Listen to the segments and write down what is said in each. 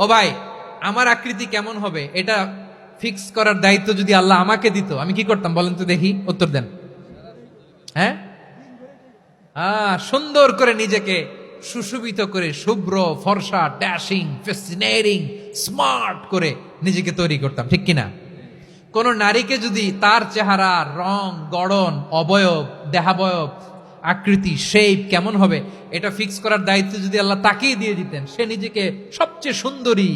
ও ভাই, আমার আকৃতি কেমন হবে এটা ফিক্স করার দায়িত্ব যদি আল্লাহ আমাকে দিত, আমি কি করতাম বলেন তো দেখি, উত্তর দেন। হ্যাঁ, সুন্দর করে নিজেকে সুশোভিত করে, শুভ্র ফর্সা, ড্যাশিং, ফ্যাসিনেটিং, স্মার্ট করে নিজেকে তৈরি করতাম, ঠিক কিনা? কোন নারীকে যদি তার চেহারা, রং, গড়ন, অবয়ব, দেহাবয়ব, আকৃতি, শেপ কেমন হবে এটা ফিক্স করার দায়িত্ব যদি আল্লাহ তাকেই দিয়ে দিতেন, সে নিজেকে সবচেয়ে সুন্দরী,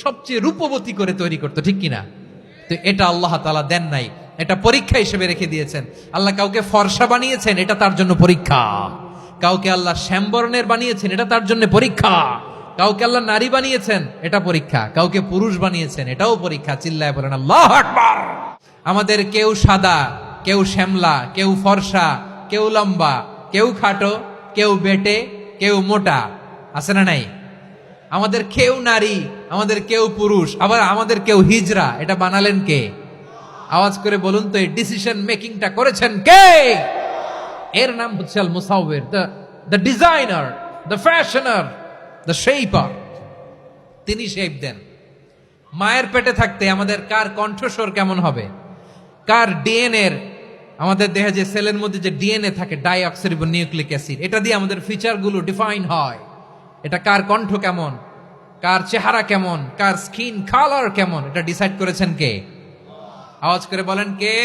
সবচেয়ে রূপবতী করে তৈরি করতো, ঠিক কিনা? তো এটা আল্লাহ তাআলা দেন নাই, এটা পরীক্ষা হিসেবে রেখে দিয়েছেন। আল্লাহ কাউকে ফর্সা বানিয়েছেন, এটা তার জন্য পরীক্ষা। কাউকে আল্লাহ শ্যামবর্ণের বানিয়েছেন, এটা তার জন্য পরীক্ষা। কাউকে আল্লাহ নারী বানিয়েছেন, এটা পরীক্ষা। কাউকে পুরুষ বানিয়েছেন, এটাও পরীক্ষা। চিল্লায় বলেন আল্লাহু আকবার। আমাদের কেউ সাদা, কেউ শ্যামলা, কেউ ফর্সা, কেউ লম্বা, কেউ খাটো, কেউ বেটে, কেউ মোটা, আছে না নাই? আমাদের কেউ নারী, আমাদের কেউ পুরুষ, আবার আমাদের কেউ হিজড়া। এটা বানালেন কে? আওয়াজ করে বলুন তো, এই ডিসিশন মেকিংটা করেছেন কে? এর নাম হচ্ছে আল মুসাউবির, the designer, the fashioner, the shaper. তিনি শেপ দেন। মায়ের পেটে থাকতে আমাদের কার কণ্ঠস্বর কেমন হবে, কার ডিএনএ, আমাদের দেহে যে সেলের মধ্যে যে ডিএনএ থাকে, ডাইঅক্সিরিবো নিউক্লিক অ্যাসিড, এটা দিয়ে আমাদের ফিচারগুলো ডিফাইন হয়। এটা কার কণ্ঠ কেমন, কার চেহারা কেমন, কার স্কিন কালার কেমন, এটা ডিসাইড করেছেন কে? আওয়াজ করে বলেন কে?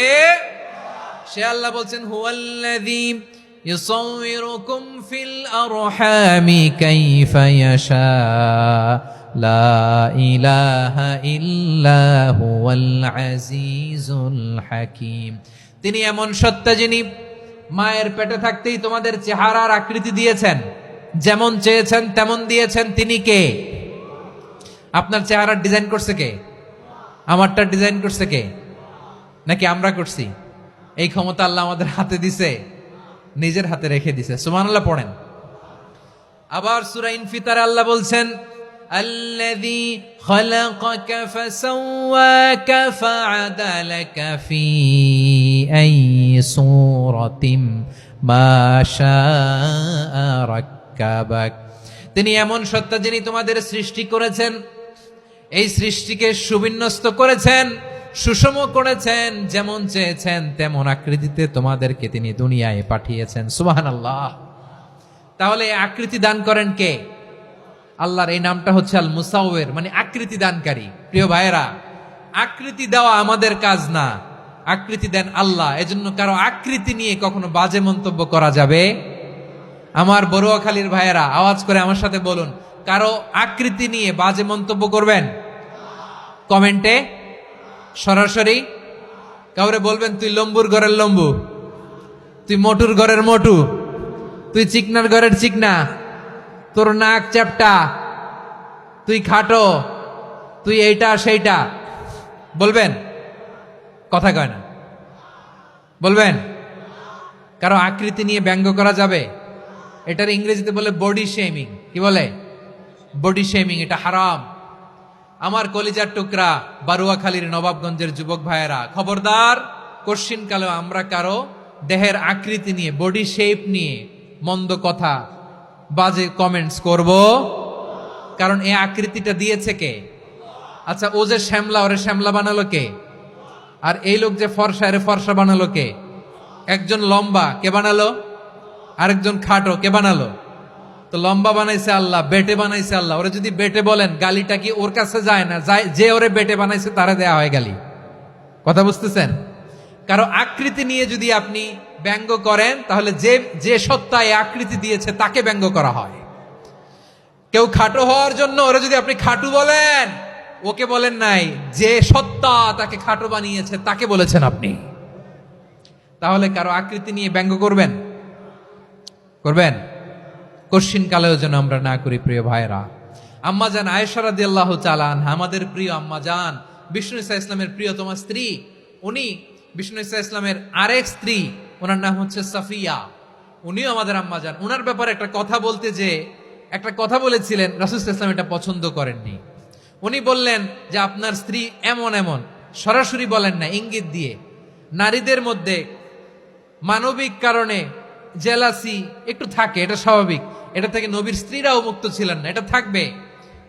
সে আল্লাহ বলছেন, হুয়াল্লাযী ইউসাউইরুকুম ফিল আরহামি কাইফা ইয়াশা লা ইলাহা ইল্লা হুয়াল আজিজুল হাকীম। তিনি এমন সত্তা যিনি মায়ের পেটে থাকতেই তোমাদের চেহারার আকৃতি দিয়েছেন, যেমন চেয়েছেন তেমন দিয়েছেন। তিনি কে? আপনার চেহারার ডিজাইন করছে কে? আমারটা ডিজাইন করছে কে? নাকি আমরা করছি? এই ক্ষমতা আল্লাহ আমাদের হাতে দিছে, নিজের হাতে রেখে দিছে। সুবহানাল্লাহ পড়েন। আবার সূরা ইনফিতারে আল্লাহ বলছেন, আল্লাযী খালাকাকা ফাসাওয়াকা ফাআদালাকা ফি আইয়ি সূরাতিম মা শাআ রাক্কাবাক। তিনি এমন সত্তা যিনি তোমাদের সৃষ্টি করেছেন, এই সৃষ্টিকে সুবিন্যস্ত করেছেন, সুষম করেছেন, যেমন চেয়েছেন তেমন আকৃতিতে তোমাদেরকে তিনি দুনিয়ায় পাঠিয়েছেন। সুবহানাল্লাহ। তাহলে আকৃতি দান করেন কে? আল্লাহর এই নামটা হচ্ছে আল মুসাউবির, মানে আকৃতি দানকারী। প্রিয় ভাইয়েরা, আকৃতি দেওয়া আমাদের কাজ না, আকৃতি দেন আল্লাহ। এজন্য কারো আকৃতি নিয়ে কখনো বাজে মন্তব্য করা যাবে? আমার বড়ুয়াখালীর ভাইয়েরা আওয়াজ করে আমার সাথে বলুন, কারো আকৃতি নিয়ে বাজে মন্তব্য করবেন? কমেন্টে সরাসরি কাউরে বলবেন, তুই লম্বুর ঘরের লম্বু, তুই মোটুর ঘরের মোটু, তুই চিকনার ঘরের চিকনা, তোর নাক চ্যাপটা, তুই খাটো, তুই এইটা সেইটা বলবেন? কথা কয় না, বলবেন? কারো আকৃতি নিয়ে ব্যঙ্গ করা যাবে? এটার ইংরেজিতে বলে বডি শেমিং। কি বলে? Body shaming. এটা হারাম। আমার কলিজার টুকরা বারুয়াখালীর নবাবগঞ্জের যুবক ভাইয়েরা, খবরদার, কোশ্চিনকালেও আমরা কারো দেহের আকৃতি নিয়ে, বডি শেপ নিয়ে মন্দ কথা, বাজে কমেন্টস করব। কারণ এই আকৃতিটা দিয়েছে কে? আচ্ছা, ও যে শ্যামলা, ওরে শ্যামলা বানালো কে? আর এই লোক যে ফর্সা, এরে ফর্সা বানালো কে? একজন লম্বা, কে বানালো? আরেকজন খাটো, কে বানালো? তো লম্বা বানাইছে আল্লাহ, বেটে বানাইছে আল্লাহ। ওরে যদি বেটে বলেন, গালিটা কি ওর কাছে যায় না? যায়। যে ওরে বেটে বানাইছে তারে দেয়া হয় গালি। কথা বুঝতেছেন? কারো আকৃতি নিয়ে যদি আপনি ব্যঙ্গ করেন, তাহলে যে যে সত্তা এই আকৃতি দিয়েছে তাকে ব্যঙ্গ করা হয়। কেউ খাটো হওয়ার জন্য ওরে যদি আপনি খাটু বলেন, ওকে বলেন নাই, যে সত্তা তাকে খাটো বানিয়েছে তাকে বলেছেন আপনি। তাহলে কারো আকৃতি নিয়ে ব্যঙ্গ করবেন? করবেন? কোশ্চিন কালেও যেন আমরা না করি। প্রিয় ভাইরা, আম্মাজান আয়েশা রাদিয়াল্লাহু তাআলা আনহা, আমাদের প্রিয় আম্মাজান, বিষ্ণু ইসা ইসলামের প্রিয়তমা স্ত্রী, উনি বিষ্ণু ইসা ইসলামের আরেক স্ত্রী, ওনার নাম হচ্ছে সাফিয়া, উনিও আমাদের আম্মাজান। ওনার ব্যাপারে একটা কথা বলতে যে একটা কথা বলেছিলেন, রাসূল সাল্লাল্লাহু আলাইহি ওয়াসাল্লাম এটা পছন্দ করেননি। উনি বললেন যে আপনার স্ত্রী এমন এমন, সরাসরি বলেন না, ইঙ্গিত দিয়ে। নারীদের মধ্যে মানবিক কারণে জেলাসি একটু থাকে, এটা স্বাভাবিক। এটা থেকে নবীর স্ত্রীরাও মুক্ত ছিলেন না, এটা থাকবে।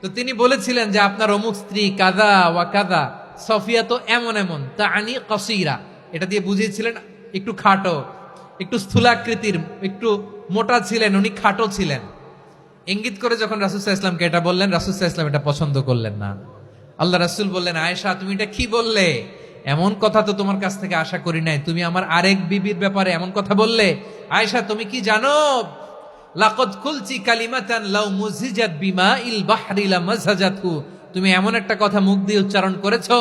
তো তিনি বলেছিলেন যে আপনার অমুক স্ত্রী কাদা ওয়া কাদা, সফিয়া তো এমন এমন, তা আনি কসিরা, এটা দিয়ে বুঝিয়েছিলেন একটু খাটো, একটু স্থূলাকৃতির, একটু মোটা ছিলেন, উনি খাটো ছিলেন। ইঙ্গিত করে যখন রাসূল সাল্লাল্লাহু আলাইহি ওয়াসাল্লামকে এটা বললেন, রাসূল সাল্লাল্লাহু আলাইহি ওয়াসাল্লাম এটা পছন্দ করলেন না। আল্লাহ রাসূল বললেন, আয়েশা তুমি এটা কি বললে? এমন কথা তো তোমার কাছ থেকে আশা করি নাই, তুমি আমার আরেক বিবির ব্যাপারে এমন কথা বললে। আয়েশা তুমি কি জানো, লাকাদ কুলতি কালিমাতান লাউ মুজিজাত বিমাইল বাহরি লামাজাজাতহু, তুমি এমন একটা কথা মুখ দিয়ে উচ্চারণ করেছো,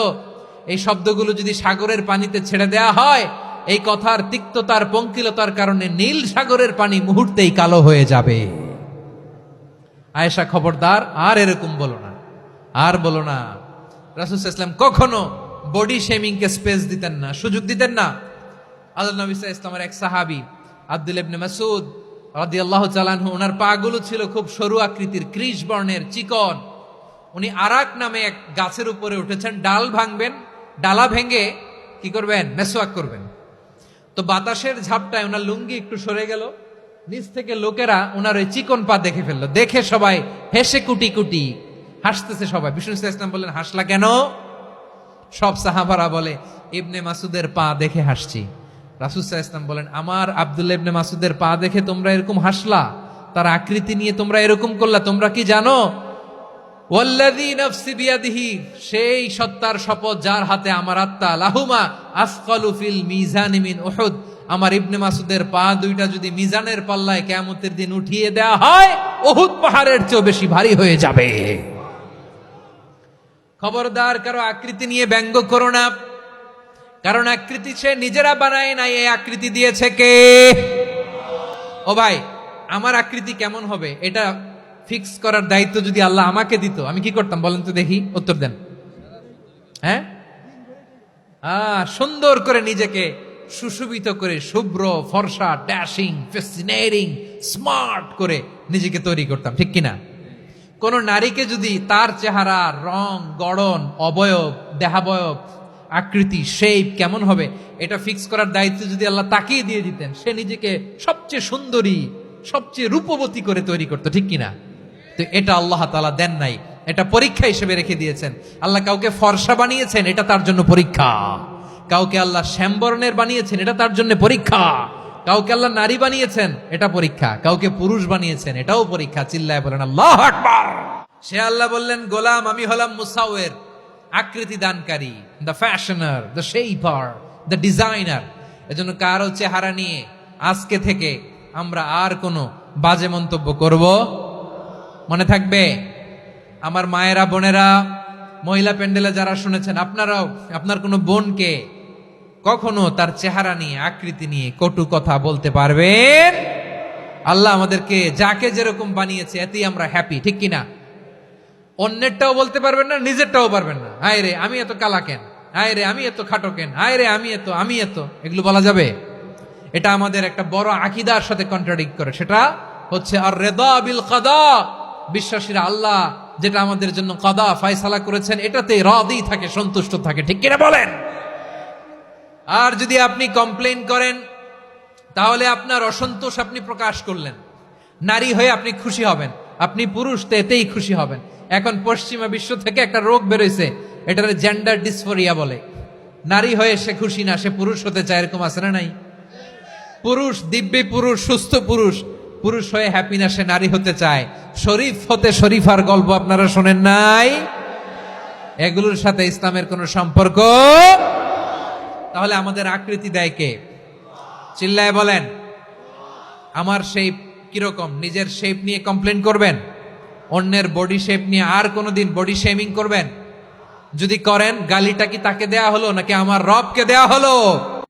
এই শব্দগুলো যদি সাগরের পানিতে ছেড়ে দেয়া হয়, এই কথার তিক্ততার পঙ্কিলতার কারণে নীল সাগরের পানি মুহূর্তেই কালো হয়ে যাবে। আয়েশা খবরদার, আর এরকম বলো না, আর বলো না। রাসূল সাল্লাল্লাহু আলাইহি ওয়াসাল্লাম কখনো বডি শেমিং কে স্পেস দিতেন না, সুযোগ দিতেন না। আল্লাহ নবী সাল্লাল্লাহু আলাইহি ওয়াসাল্লামের এক সাহাবী আব্দুল্লাহ ইবনে মাসউদ রাদিয়াল্লাহু তাআলা আনহু, ওনার পাগুলো ছিল খুব সরু আকৃতির, কৃশ বর্ণের, চিকন। উনি আরাক নামে এক গাছের উপরে উঠেছেন, ডাল ভাঙবেন, ডালা ভেঙে কি করবেন, মেসওয়াক করবেন। তো বাতাসের ঝাপটায় ওনার লুঙ্গি একটু সরে গেল, নিচ থেকে লোকেরা ওনার ওই চিকন পা দেখে ফেললো, দেখে সবাই হেসে কুটি কুটি হাসতেছে সবাই। বিষ্ণু সাল্লাল্লাহু আলাইহি ওয়াসাল্লাম বললেন, হাসলা কেন? সব সাহাবারা বলে, ইবনে মাসুদের পা দেখে হাসছি। রাসূল সাল্লাল্লাহু আলাইহি ওয়াসাল্লাম বলেন, আমার আব্দুল্লাহ ইবনে মাসুদের পা দেখে তোমরা এরকম হাসলা, তার আকৃতি নিয়ে তোমরা এরকম করলা, তোমরা কি জানো? ওয়াল্লাযী নাফসি বিয়াদিহি, সেই সত্তার শপথ যার হাতে আমার আত্মা, লাহুমা আসকালু ফিল মিজানি মিন উহুদ, আমার ইবনে মাসুদের পা দুইটা যদি মিজানের পাল্লায় কিয়ামতের দিন উঠিয়ে দেয়া হয়, উহুদ পাহাড়ের চেয়ে বেশি ভারী হয়ে যাবে। খবরদার, কারো আকৃতি নিয়ে ব্যঙ্গ করো না, কারণ আকৃতি সে নিজেরা বানায় নাই, এই আকৃতি দিয়েছে কে? ও ভাই, আমার আকৃতি কেমন হবে এটা ফিক্স করার দায়িত্ব যদি আল্লাহ আমাকে দিত, আমি কি করতাম বলেন তো দেখি, উত্তর দেন। হ্যাঁ, সুন্দর করে নিজেকে সুশোভিত করে, শুভ্র, ফর্সা, ড্যাশিং, ফ্যাসিনেটিং, স্মার্ট করে নিজেকে তৈরি করতাম, ঠিক কিনা? কোন নারীকে যদি তার চেহারা, রং, গড়ন, অবয়ব, দেহাবয়ব, আকৃতি, শেপ কেমন হবে এটা ফিক্স করার দায়িত্ব যদি আল্লাহ তাকিয়ে দিয়ে দিতেন, সে নিজেকে সবচেয়ে সুন্দরী, সবচেয়ে রূপবতী করে তৈরি করতো, ঠিক কিনা? তো এটা আল্লাহ তাআলা দেন নাই, এটা পরীক্ষা হিসেবে রেখে দিয়েছেন। আল্লাহ কাউকে ফর্সা বানিয়েছেন, এটা তার জন্য পরীক্ষা। কাউকে আল্লাহ শ্যামবর্ণের বানিয়েছেন, এটা তার জন্য পরীক্ষা। কাউকে আল্লাহ নারী বানিয়েছেন, এটা পরীক্ষা। কাউকে পুরুষ বানিয়েছেন, এটাও পরীক্ষা। চিল্লায় বলেন আল্লাহু আকবার। সে আল্লাহ বললেন, গোলাম আমি হলাম মুসাওয়ির, আকৃতি দানকারী, the fashioner, the shaper, the designer. এজন্য কারো চেহারা নিয়ে আজকে থেকে আমরা আর কোনো বাজে মন্তব্য করব মনে থাকবে। আমার মায়েরা, বোনেরা, মহিলা প্যান্ডেলে যারা শুনেছেন, আপনারাও আপনার কোনো বোনকে কখনো তার চেহারা নিয়ে, আকৃতি নিয়ে কটু কথা বলতে পারবেন? আল্লাহ আমাদেরকে যাকে যেরকম বানিয়েছে এতেই আমরা হ্যাপি, ঠিক কিনা? অন্যেরটাও বলতে পারবেন না, নিজেরটাও পারবেন না। হায় রে আমি এত কালা কেন, হায় রে আমি এত খাটো কেন, হায় রে আমি এত, এগুলো বলা যাবে? এটা আমাদের একটা বড় আকীদার সাথে কন্ট্রাডিক্ট করে। সেটা হচ্ছে আর রিদা বিল কাদা, বিশ্বাসীরা আল্লাহ যেটা আমাদের জন্য কাদা ফয়সালা করেছেন এটাতে রাদি থাকে, সন্তুষ্ট থাকে, ঠিক কিনা বলেন? আর যদি আপনি কমপ্লেইন করেন তাহলে আপনার অসন্তোষ আপনি প্রকাশ করলেন। নারী হয়ে আপনি খুশি হবেন, আপনি পুরুষ তো এতেই খুশি হবেন। এখন পশ্চিমা বিশ্ব থেকে একটা রোগ বেরোইছে, এটার জেন্ডার ডিসফোরিয়া বলে। নারী হয়ে সে খুশি না, সে পুরুষ হতে চায়, এরকম আছে না নাই? পুরুষ, দিব্যি পুরুষ, সুস্থ পুরুষ, পুরুষ হয়ে হ্যাপি না, সে নারী হতে চায়। শরীফ হতে শরীফার গল্প আপনারা শোনেন নাই? এগুলোর সাথে ইসলামের কোনো সম্পর্ক? তাহলে আমাদের আকৃতি দেয় কে? চিল্লায় বলেন। আমার শেপ কিরকম, নিজের শেপ নিয়ে কমপ্লেন করবেন? অন্যের বডি শেপ নিয়ে আর কোনোদিন বডি শেমিং করবেন? যদি করেন, গালিটা কি তাকে দেয়া হলো নাকি আমার রবকে দেয়া হলো?